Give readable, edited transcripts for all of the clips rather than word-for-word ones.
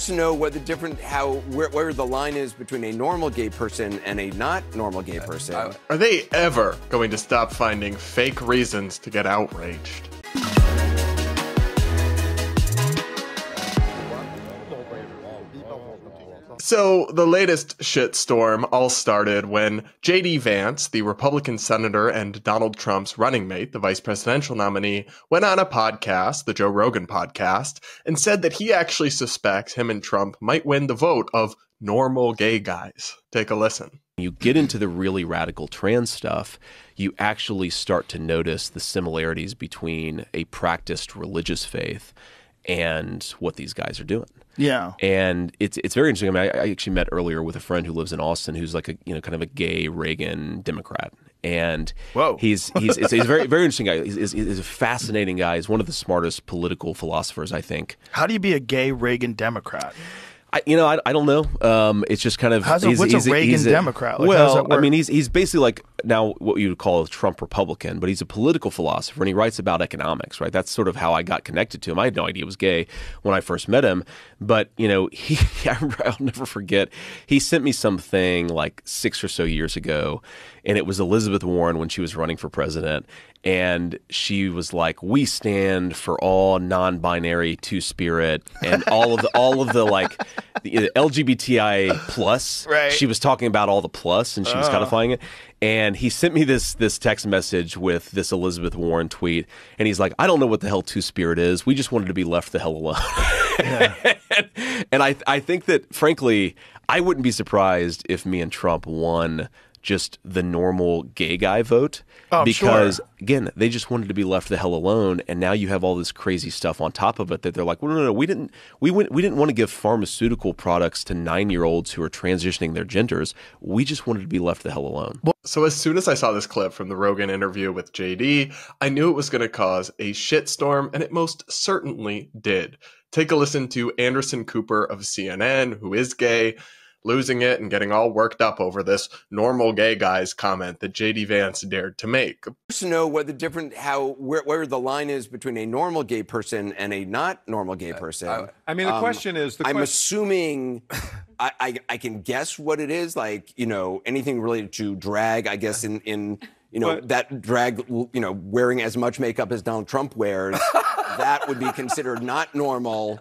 to know what the where the line is between a normal gay person and a not normal gay person. Are they ever going to stop finding fake reasons to get outraged? So the latest shitstorm all started when J.D. Vance, the Republican senator and Donald Trump's running mate, the vice presidential nominee, went on a podcast, the Joe Rogan podcast, and said that he actually suspects him and Trump might win the vote of normal gay guys. Take a listen. You get into the really radical trans stuff, you actually start to notice the similarities between a practiced religious faith and what these guys are doing. Yeah. And it's very interesting. I mean, I actually met earlier with a friend who lives in Austin who's like a, kind of a gay Reagan Democrat. And he's a very, very interesting guy. He's a fascinating guy. He's one of the smartest political philosophers, I think. How do you be a gay Reagan Democrat? I don't know. It's just kind of what's a Reagan Democrat? Like, well, I mean, he's basically like now what you would call a Trump Republican, but he's a political philosopher and he writes about economics, right? That's sort of how I got connected to him. I had no idea he was gay when I first met him, but I'll never forget. He sent me something like 6 or so years ago, and it was Elizabeth Warren when she was running for president. And she was like, "We stand for all non-binary two-spirit and all of the like the LGBTI plus." Right. She was talking about all the plus, and she was codifying it. And he sent me this text message with this Elizabeth Warren tweet, and he's like, "I don't know what the hell two-spirit is. We just wanted to be left the hell alone." Yeah. and I think that, frankly, I wouldn't be surprised if me and Trump won just the normal gay guy vote, because again, they just wanted to be left the hell alone, and now you have all this crazy stuff on top of it that they're like, well, no, we didn't want to give pharmaceutical products to 9-year-olds who are transitioning their genders. We just wanted to be left the hell alone. So as soon as I saw this clip from the Rogan interview with JD, I knew it was going to cause a shitstorm, and it most certainly did. Take a listen to Anderson Cooper of CNN, who is gay, losing it and getting all worked up over this normal gay guys comment that J.D. Vance dared to make. To know what the where the line is between a normal gay person and a not normal gay person. I mean, the question is, I'm assuming I can guess what it is, like, anything related to drag, I guess, in that drag, wearing as much makeup as Donald Trump wears, that would be considered not normal.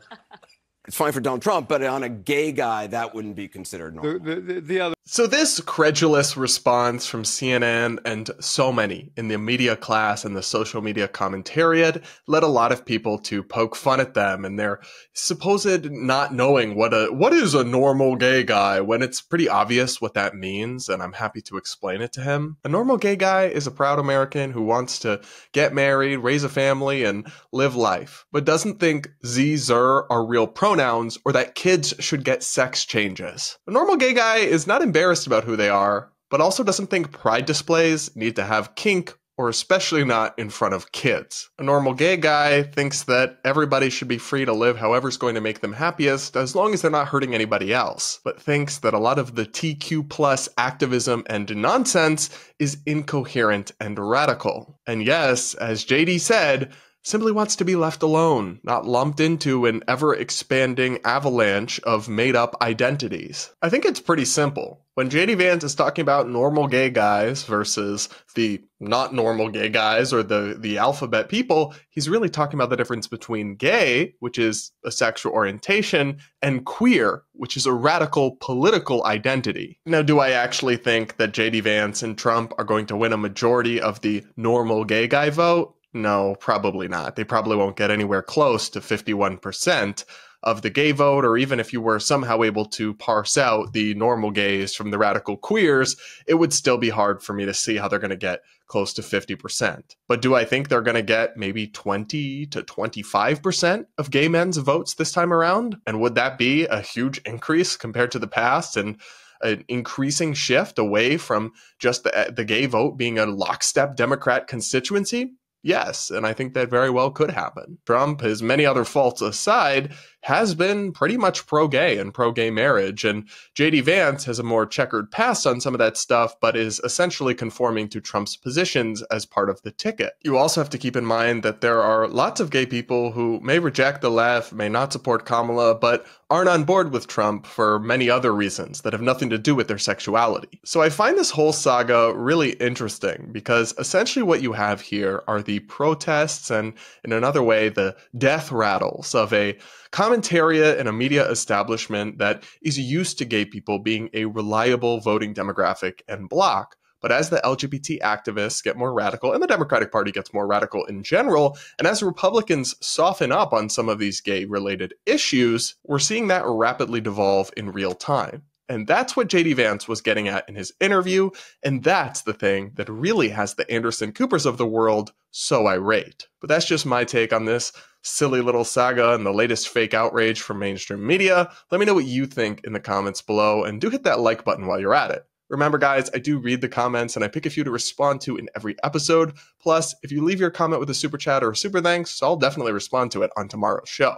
It's fine for Donald Trump, but on a gay guy, that wouldn't be considered normal. So this credulous response from CNN and so many in the media class and the social media commentariat led a lot of people to poke fun at them and their supposed not knowing what is a normal gay guy, when it's pretty obvious what that means, and I'm happy to explain it to him. A normal gay guy is a proud American who wants to get married, raise a family, and live life, but doesn't think ze/zer are real pronouns or that kids should get sex changes. A normal gay guy is not embarrassed about who they are, but also doesn't think pride displays need to have kink, or especially not in front of kids. A normal gay guy thinks that everybody should be free to live however's going to make them happiest, as long as they're not hurting anybody else, but thinks that a lot of the TQ plus activism and nonsense is incoherent and radical. And yes, as JD said, simply wants to be left alone, not lumped into an ever-expanding avalanche of made-up identities. I think it's pretty simple. When J.D. Vance is talking about normal gay guys versus the not normal gay guys or the alphabet people, he's really talking about the difference between gay, which is a sexual orientation, and queer, which is a radical political identity. Now, do I actually think that J.D. Vance and Trump are going to win a majority of the normal gay guy vote? No, probably not. They probably won't get anywhere close to 51% of the gay vote, or even if you were somehow able to parse out the normal gays from the radical queers, it would still be hard for me to see how they're going to get close to 50%. But do I think they're going to get maybe 20 to 25% of gay men's votes this time around? And would that be a huge increase compared to the past and an increasing shift away from just the gay vote being a lockstep Democrat constituency? Yes, and I think that very well could happen. Trump, his many other faults aside, has been pretty much pro-gay and pro-gay marriage. And J.D. Vance has a more checkered past on some of that stuff, but is essentially conforming to Trump's positions as part of the ticket. You also have to keep in mind that there are lots of gay people who may reject the left, may not support Kamala, but aren't on board with Trump for many other reasons that have nothing to do with their sexuality. So I find this whole saga really interesting because essentially what you have here are the protests and, in another way, the death rattles of a commentariat and a media establishment that is used to gay people being a reliable voting demographic and bloc. But as the LGBT activists get more radical, and the Democratic Party gets more radical in general, and as Republicans soften up on some of these gay-related issues, we're seeing that rapidly devolve in real time. And that's what J.D. Vance was getting at in his interview, and that's the thing that really has the Anderson Coopers of the world so irate. But that's just my take on this silly little saga and the latest fake outrage from mainstream media. Let me know what you think in the comments below, and do hit that like button while you're at it. Remember, guys, I do read the comments and I pick a few to respond to in every episode. Plus, if you leave your comment with a super chat or a super thanks, I'll definitely respond to it on tomorrow's show.